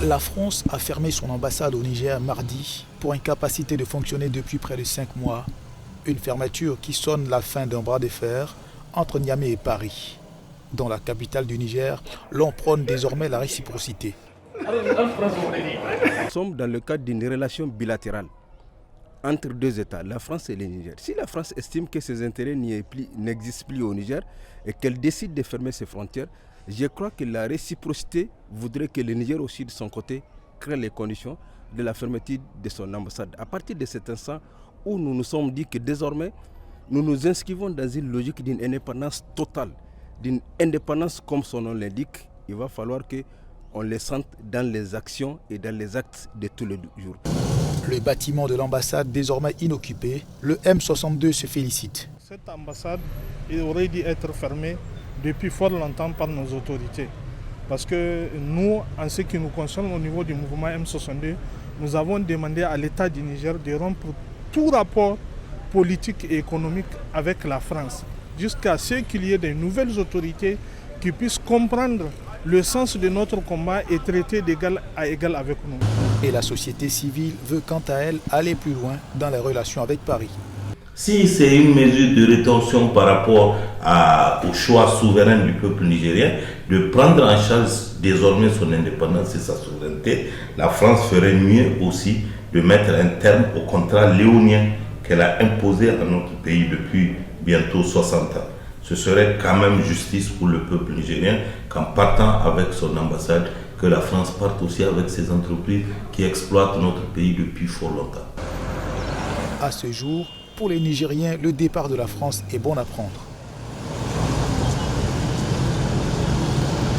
La France a fermé son ambassade au Niger mardi pour incapacité de fonctionner depuis près de 5 mois. Une fermeture qui sonne la fin d'un bras de fer entre Niamey et Paris. Dans la capitale du Niger, l'on prône désormais la réciprocité. Nous sommes dans le cadre d'une relation bilatérale entre deux États, la France et le Niger. Si la France estime que ses intérêts n'existent plus au Niger et qu'elle décide de fermer ses frontières, je crois que la réciprocité voudrait que le Niger aussi de son côté crée les conditions de la fermeture de son ambassade. À partir de cet instant où nous nous sommes dit que désormais nous nous inscrivons dans une logique d'une indépendance totale, d'une indépendance comme son nom l'indique, il va falloir qu'on les sente dans les actions et dans les actes de tous les jours. Le bâtiment de l'ambassade désormais inoccupé, le M62 se félicite. Cette ambassade aurait dû être fermée depuis fort longtemps par nos autorités. Parce que nous, en ce qui nous concerne au niveau du mouvement M62, nous avons demandé à l'État du Niger de rompre tout rapport politique et économique avec la France, jusqu'à ce qu'il y ait de nouvelles autorités qui puissent comprendre le sens de notre combat et traiter d'égal à égal avec nous. Et la société civile veut quant à elle aller plus loin dans les relations avec Paris. Si c'est une mesure de rétention par rapport au choix souverain du peuple nigérien de prendre en charge désormais son indépendance et sa souveraineté, la France ferait mieux aussi de mettre un terme au contrat léonien qu'elle a imposé à notre pays depuis bientôt 60 ans. Ce serait quand même justice pour le peuple nigérien qu'en partant avec son ambassade, que la France parte aussi avec ses entreprises qui exploitent notre pays depuis fort longtemps. À ce jour, pour les Nigériens, le départ de la France est bon à prendre.